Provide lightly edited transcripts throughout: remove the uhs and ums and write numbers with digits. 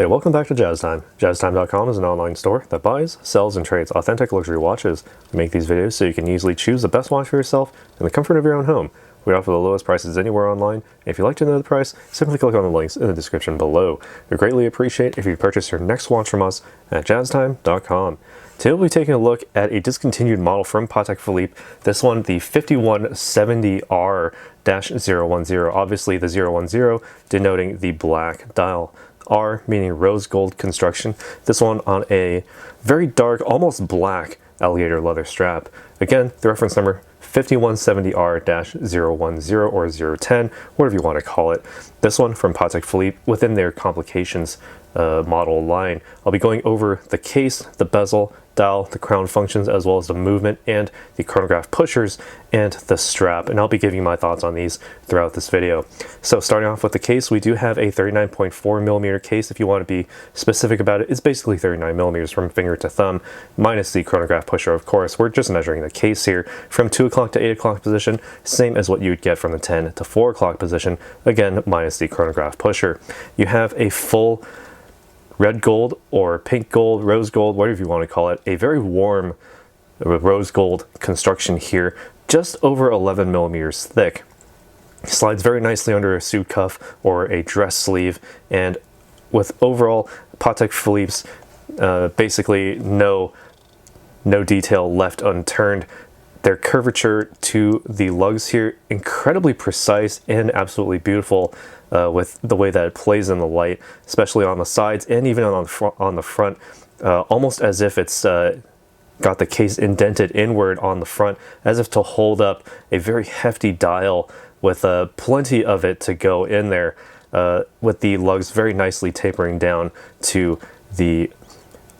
Hey, welcome back to Jazz Time. JazzTime.com is an online store that buys, sells, and trades authentic luxury watches. We make these videos so you can easily choose the best watch for yourself in the comfort of your own home. We offer the lowest prices anywhere online, and if you'd like to know the price, simply click on the links in the description below. We greatly appreciate if you purchase your next watch from us at JazzTime.com. Today we'll be taking a look at a discontinued model from Patek Philippe. This one, the 5170R-010. Obviously the 010 denoting the black dial. R meaning rose gold construction. This one on a very dark, almost black alligator leather strap. Again, the reference number 5170R-010 or 010, whatever you want to call it. This one from Patek Philippe within their Complications model line. I'll be going over the case, the bezel, dial, the crown functions, as well as the movement and the chronograph pushers and the strap, and I'll be giving my thoughts on these throughout this video. So starting off with the case, we do have a 39.4mm case. If you want to be specific about it, it's basically 39mm from finger to thumb, minus the chronograph pusher, of course. We're just measuring the case here from 2 o'clock to 8 o'clock position, same as what you'd get from the 10 to 4 o'clock position, again minus the chronograph pusher. You have a full red gold or pink gold, rose gold, whatever you want to call it, a very warm rose gold construction here, just over 11mm thick. Slides very nicely under a suit cuff or a dress sleeve, and with overall Patek Philippe's basically no detail left unturned. Their curvature to the lugs here, incredibly precise and absolutely beautiful with the way that it plays in the light, especially on the sides and even on the front, almost as if it's got the case indented inward on the front, as if to hold up a very hefty dial with plenty of it to go in there, with the lugs very nicely tapering down to the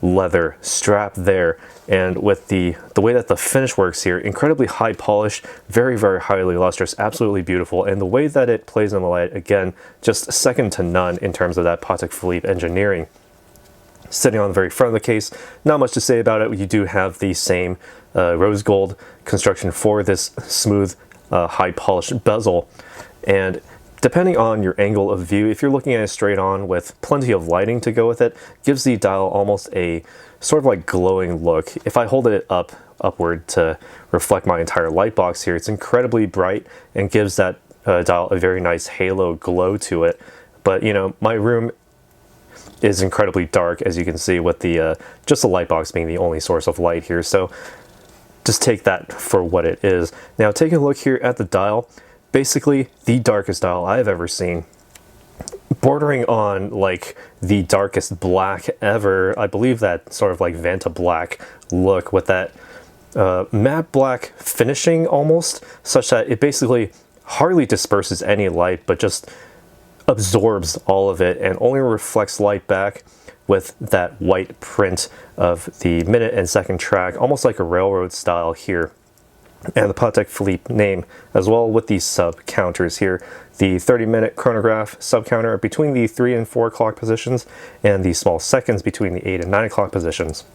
leather strap there. And with the way that the finish works here, incredibly high polish, very highly lustrous, absolutely beautiful, and the way that it plays in the light, again, just second to none in terms of that Patek Philippe engineering. Sitting on the very front of the case, not much to say about it. You do have the same rose gold construction for this smooth, high polished bezel, and depending on your angle of view, if you're looking at it straight on with plenty of lighting to go with it, gives the dial almost a sort of like glowing look. If I hold it upward to reflect my entire light box here, it's incredibly bright and gives that dial a very nice halo glow to it. But you know, my room is incredibly dark, as you can see, with the just the light box being the only source of light here. So just take that for what it is. Now taking a look here at the dial, basically the darkest dial I've ever seen, bordering on like the darkest black ever. I believe that sort of like Vanta black look with that matte black finishing almost, such that it basically hardly disperses any light but just absorbs all of it and only reflects light back with that white print of the minute and second track, almost like a railroad style here. And the Patek Philippe name as well, with these sub counters here. The 30-minute chronograph sub counter between the 3 and 4 o'clock positions, and the small seconds between the 8 and 9 o'clock positions.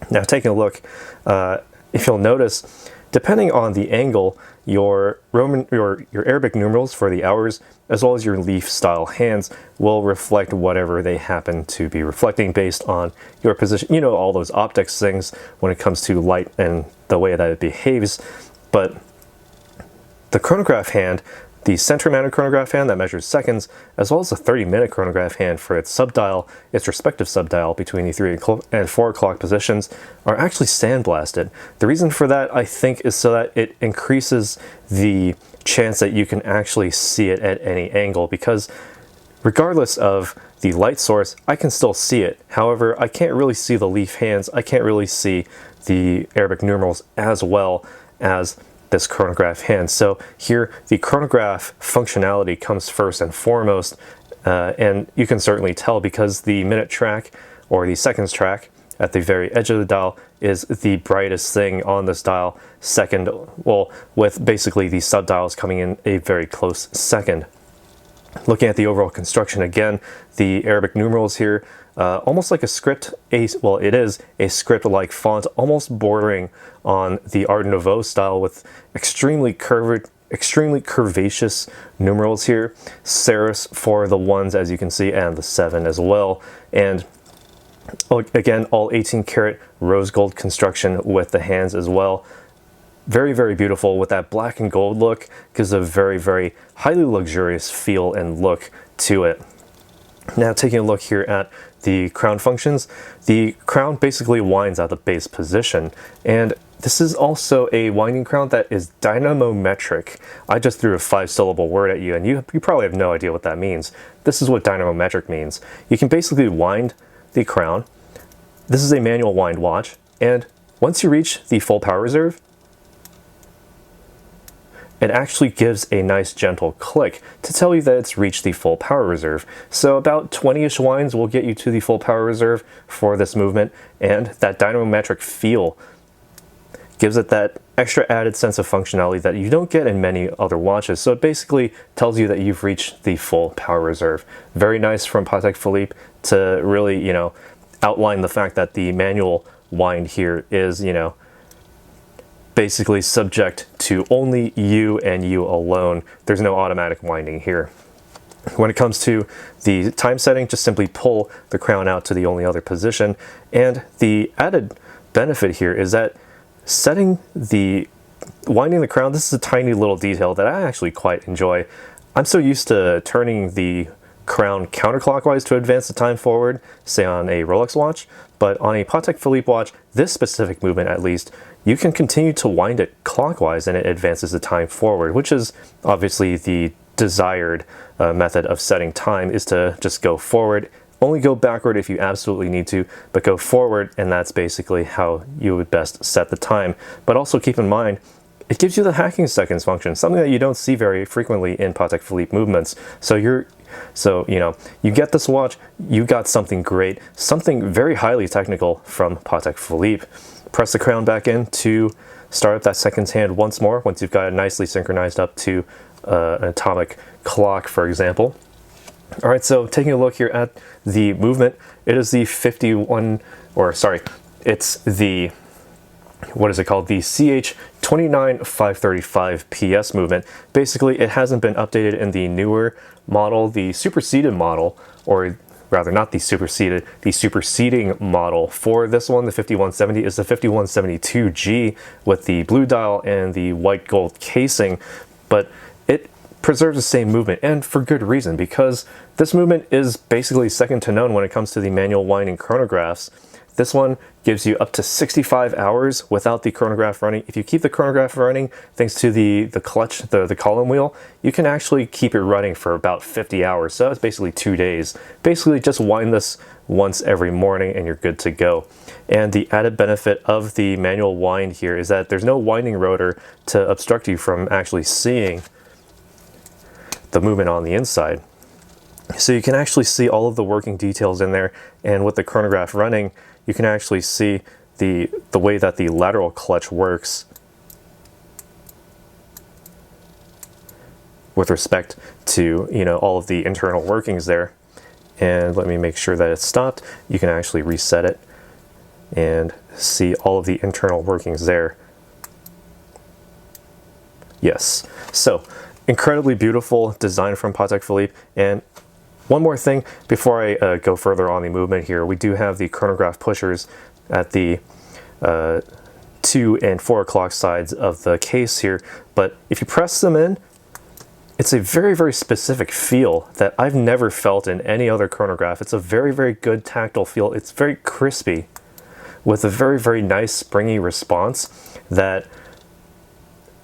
Now taking a look, if you'll notice, depending on the angle, your Arabic numerals for the hours, as well as your leaf style hands, will reflect whatever they happen to be reflecting based on your position. You know, all those optics things when it comes to light and the way that it behaves. But the chronograph hand, the center-mounted chronograph hand that measures seconds, as well as the 30-minute chronograph hand for its subdial, its respective subdial between the 3 and 4 o'clock positions, are actually sandblasted. The reason for that, I think, is so that it increases the chance that you can actually see it at any angle, because regardless of the light source, I can still see it. However, I can't really see the leaf hands. I can't really see the Arabic numerals as well as this chronograph hand. So here the chronograph functionality comes first and foremost, and you can certainly tell because the minute track or the seconds track at the very edge of the dial is the brightest thing on this dial, second, well, with basically the subdials coming in a very close second. Looking at the overall construction again, the Arabic numerals here, almost like a script, well, it is a script-like font, almost bordering on the Art Nouveau style, with extremely curved extremely curvaceous numerals here. Serifs for the 1s, as you can see, and the 7 as well. And again, all 18 karat rose gold construction with the hands as well. Very, very beautiful with that black and gold look. Gives a very, very highly luxurious feel and look to it. Now taking a look here at the crown functions, the crown basically winds at the base position, and this is also a winding crown that is dynamometric. I just threw a 5-syllable word at you, and you probably have no idea what that means. This is what dynamometric means. You can basically wind the crown. This is a manual wind watch, and once you reach the full power reserve, it actually gives a nice gentle click to tell you that it's reached the full power reserve. So about 20-ish winds will get you to the full power reserve for this movement, and that dynamometric feel gives it that extra added sense of functionality that you don't get in many other watches. So it basically tells you that you've reached the full power reserve. Very nice from Patek Philippe to really, outline the fact that the manual wind here is, basically subject to only you and you alone. There's no automatic winding here. When it comes to the time setting, just simply pull the crown out to the only other position. And the added benefit here is that winding the crown, this is a tiny little detail that I actually quite enjoy. I'm so used to turning the crown counterclockwise to advance the time forward, say on a Rolex watch, but on a Patek Philippe watch, this specific movement at least, you can continue to wind it clockwise and it advances the time forward, which is obviously the desired method of setting time, is to just go forward. Only go backward if you absolutely need to, but go forward, and that's basically how you would best set the time. But also keep in mind, it gives you the hacking seconds function, something that you don't see very frequently in Patek Philippe movements. So you get this watch, you got something great, something very highly technical from Patek Philippe. Press the crown back in to start up that seconds hand once more, once you've got it nicely synchronized up to an atomic clock, for example. All right, so taking a look here at the movement, it is the it's the, what is it called? The CH29535 PS movement. Basically, it hasn't been updated in the newer model, the superseded model, or rather not the superseded, the superseding model for this one, the 5170, is the 5172G with the blue dial and the white gold casing, but it preserves the same movement, and for good reason, because this movement is basically second to none when it comes to the manual winding chronographs. This one gives you up to 65 hours without the chronograph running. If you keep the chronograph running, thanks to the clutch, the column wheel, you can actually keep it running for about 50 hours. So it's basically 2 days. Basically just wind this once every morning and you're good to go. And the added benefit of the manual wind here is that there's no winding rotor to obstruct you from actually seeing the movement on the inside. So you can actually see all of the working details in there, and with the chronograph running, you can actually see the way that the lateral clutch works with respect to all of the internal workings there. And let me make sure that it's stopped. You can actually reset it and see all of the internal workings there. Yes, so incredibly beautiful design from Patek Philippe. And one more thing before I go further on the movement here, we do have the chronograph pushers at the 2 and 4 o'clock sides of the case here, but if you press them in, it's a very, very specific feel that I've never felt in any other chronograph. It's a very, very good tactile feel. It's very crispy with a very, very nice springy response that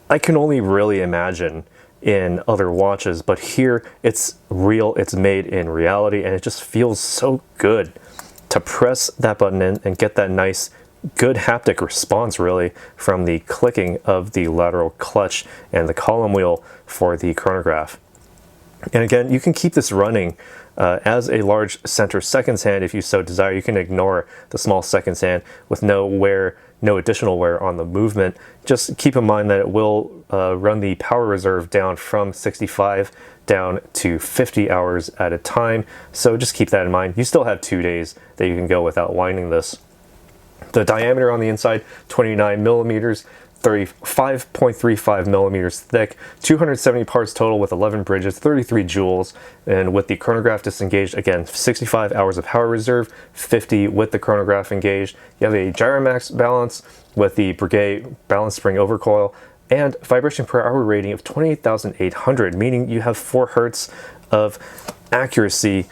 I can only really imagine in other watches, but here it's real, it's made in reality, and it just feels so good to press that button in and get that nice, good haptic response really from the clicking of the lateral clutch and the column wheel for the chronograph. And again, you can keep this running as a large center seconds hand if you so desire. You can ignore the small seconds hand with no additional wear on the movement. Just keep in mind that it will run the power reserve down from 65 down to 50 hours at a time. So just keep that in mind. You still have 2 days that you can go without winding this. The diameter on the inside, 29 millimeters. 5.35 millimeters thick, 270 parts total with 11 bridges, 33 jewels, and with the chronograph disengaged, again, 65 hours of power reserve, 50 with the chronograph engaged. You have a Gyromax balance with the Breguet balance spring overcoil, and vibration per hour rating of 28,800, meaning you have 4 hertz of accuracy,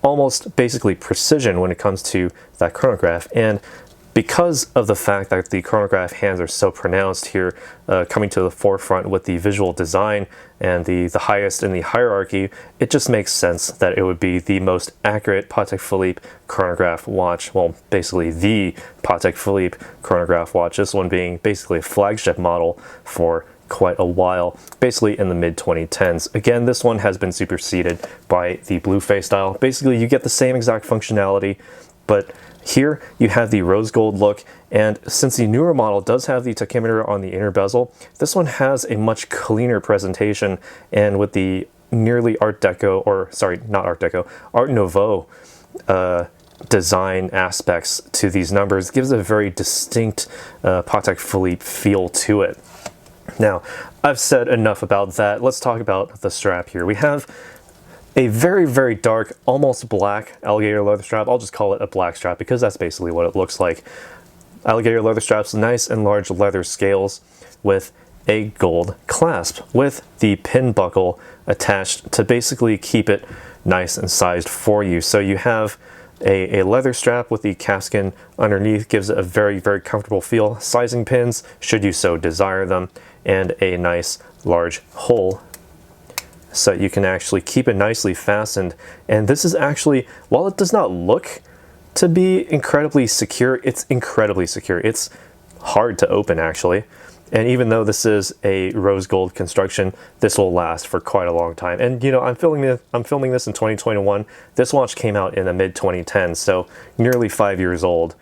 almost basically precision when it comes to that chronograph. And because of the fact that the chronograph hands are so pronounced here, coming to the forefront with the visual design and the highest in the hierarchy, it just makes sense that it would be the most accurate Patek Philippe chronograph watch. Well, basically the Patek Philippe chronograph watch, this one being basically a flagship model for quite a while, basically in the mid-2010s. Again, this one has been superseded by the blue face style. Basically, you get the same exact functionality, but here you have the rose gold look, and since the newer model does have the tachymeter on the inner bezel, this one has a much cleaner presentation, and with the nearly Art Deco, or sorry, not Art Deco, Art Nouveau design aspects to these numbers, gives a very distinct Patek Philippe feel to it. Now, I've said enough about that. Let's talk about the strap here. We have a very, very dark, almost black alligator leather strap. I'll just call it a black strap because that's basically what it looks like. Alligator leather straps, nice and large leather scales with a gold clasp with the pin buckle attached to basically keep it nice and sized for you. So you have a leather strap with the calfskin underneath, gives it a very, very comfortable feel. Sizing pins, should you so desire them, and a nice large hole so you can actually keep it nicely fastened. And this is actually, while it does not look to be incredibly secure, it's incredibly secure. It's hard to open actually. And even though this is a rose gold construction, this will last for quite a long time. And you know, I'm filming this in 2021. This watch came out in the mid 2010s, so nearly 5 years old,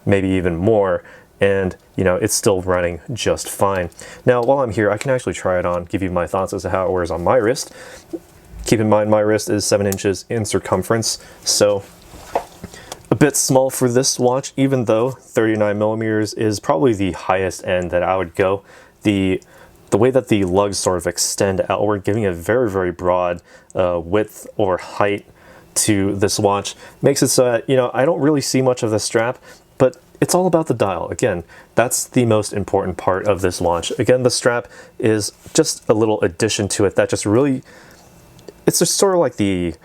maybe even more. And you know, it's still running just fine. Now, while I'm here, I can actually try it on, give you my thoughts as to how it wears on my wrist. Keep in mind, my wrist is 7 inches in circumference, so a bit small for this watch, even though 39 millimeters is probably the highest end that I would go. The way that the lugs sort of extend outward, giving a very, very broad width or height to this watch, makes it so that, you know, I don't really see much of the strap, but it's all about the dial. Again, that's the most important part of this watch. Again, the strap is just a little addition to it that just really, it's just sort of like the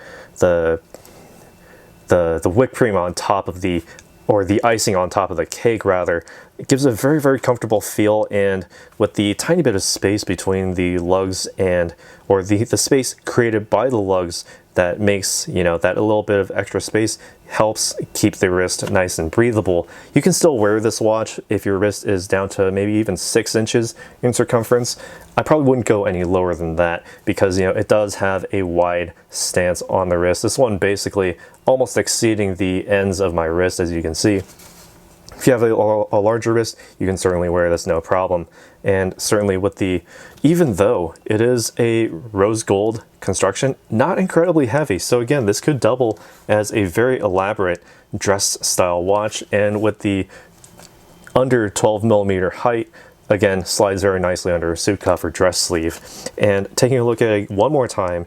whipped cream on top of the, or the icing on top of the cake rather. It gives a very, very comfortable feel, and with the tiny bit of space between the lugs and, or the space created by the lugs that makes, you know, that a little bit of extra space helps keep the wrist nice and breathable. You can still wear this watch if your wrist is down to maybe even 6 inches in circumference. I probably wouldn't go any lower than that because, you know, it does have a wide stance on the wrist. This one basically almost exceeding the ends of my wrist, as you can see. If you have a larger wrist, you can certainly wear this no problem. And certainly with the, even though it is a rose gold construction, not incredibly heavy. So again, this could double as a very elaborate dress style watch. And with the under 12 millimeter height, again, slides very nicely under a suit cuff or dress sleeve. And taking a look at it one more time,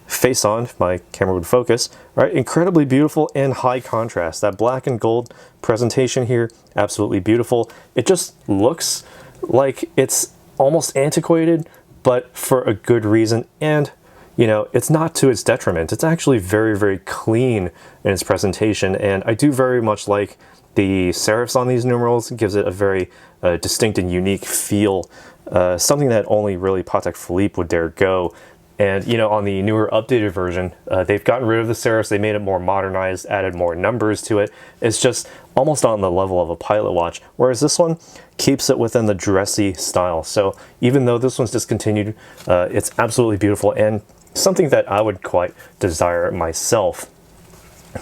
face on, if my camera would focus, right? Incredibly beautiful and high contrast. That black and gold presentation here, absolutely beautiful. It just looks like it's almost antiquated, but for a good reason. And, you know, it's not to its detriment. It's actually very, very clean in its presentation. And I do very much like the serifs on these numerals. It gives it a very distinct and unique feel, something that only really Patek Philippe would dare go. And, you know, on the newer updated version, they've gotten rid of the serifs, they made it more modernized, added more numbers to it. It's just almost on the level of a pilot watch, whereas this one keeps it within the dressy style. So even though this one's discontinued, it's absolutely beautiful and something that I would quite desire myself.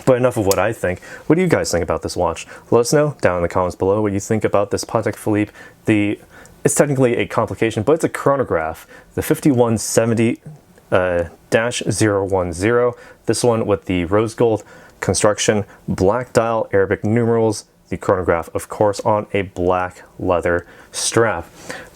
But enough of what I think. What do you guys think about this watch? Let us know down in the comments below what you think about this Patek Philippe. It's technically a complication, but it's a chronograph. The 5170R-010. This one with the rose gold construction, black dial, Arabic numerals, the chronograph, of course, on a black leather strap.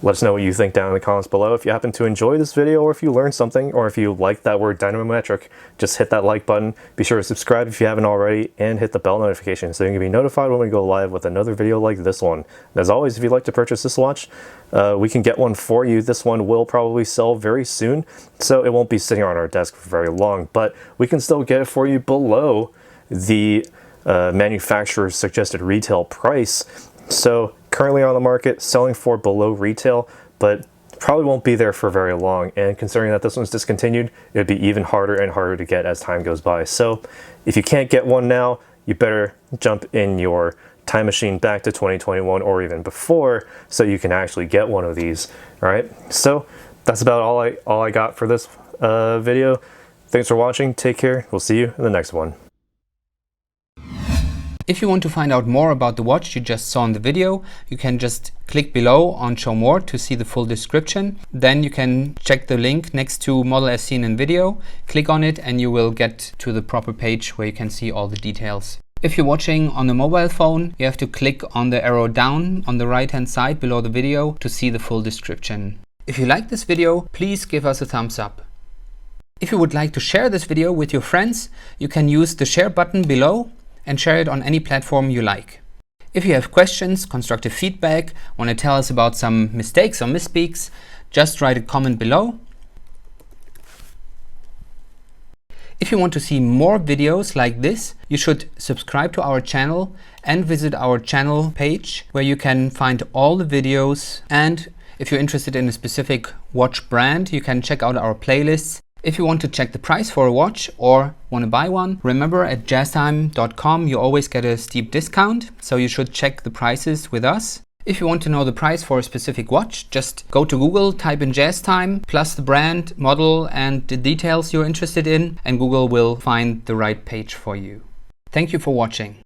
Let us know what you think down in the comments below. If you happen to enjoy this video, or if you learned something, or if you like that word dynamometric, just hit that like button. Be sure to subscribe if you haven't already, and hit the bell notification so you can be notified when we go live with another video like this one. And as always, if you'd like to purchase this watch, we can get one for you. This one will probably sell very soon, so it won't be sitting on our desk for very long, but we can still get it for you below the manufacturer's suggested retail price. So currently on the market, selling for below retail, but probably won't be there for very long. And considering that this one's discontinued, it'd be even harder and harder to get as time goes by. So if you can't get one now, you better jump in your time machine back to 2021 or even before, so you can actually get one of these. All right, so that's about all I got for this video. Thanks for watching. Take care. We'll see you in the next one. If you want to find out more about the watch you just saw in the video, you can just click below on Show More to see the full description. Then you can check the link next to Model as seen in video, click on it, and you will get to the proper page where you can see all the details. If you're watching on a mobile phone, you have to click on the arrow down on the right hand side below the video to see the full description. If you like this video, please give us a thumbs up. If you would like to share this video with your friends, you can use the share button below and share it on any platform you like. If you have questions, constructive feedback, want to tell us about some mistakes or misspeaks, just write a comment below. If you want to see more videos like this, you should subscribe to our channel and visit our channel page where you can find all the videos. And if you're interested in a specific watch brand, you can check out our playlists. If you want to check the price for a watch or want to buy one, remember at jazztime.com you always get a steep discount, so you should check the prices with us. If you want to know the price for a specific watch, just go to Google, type in JazzTime, plus the brand, model, and the details you're interested in, and Google will find the right page for you. Thank you for watching.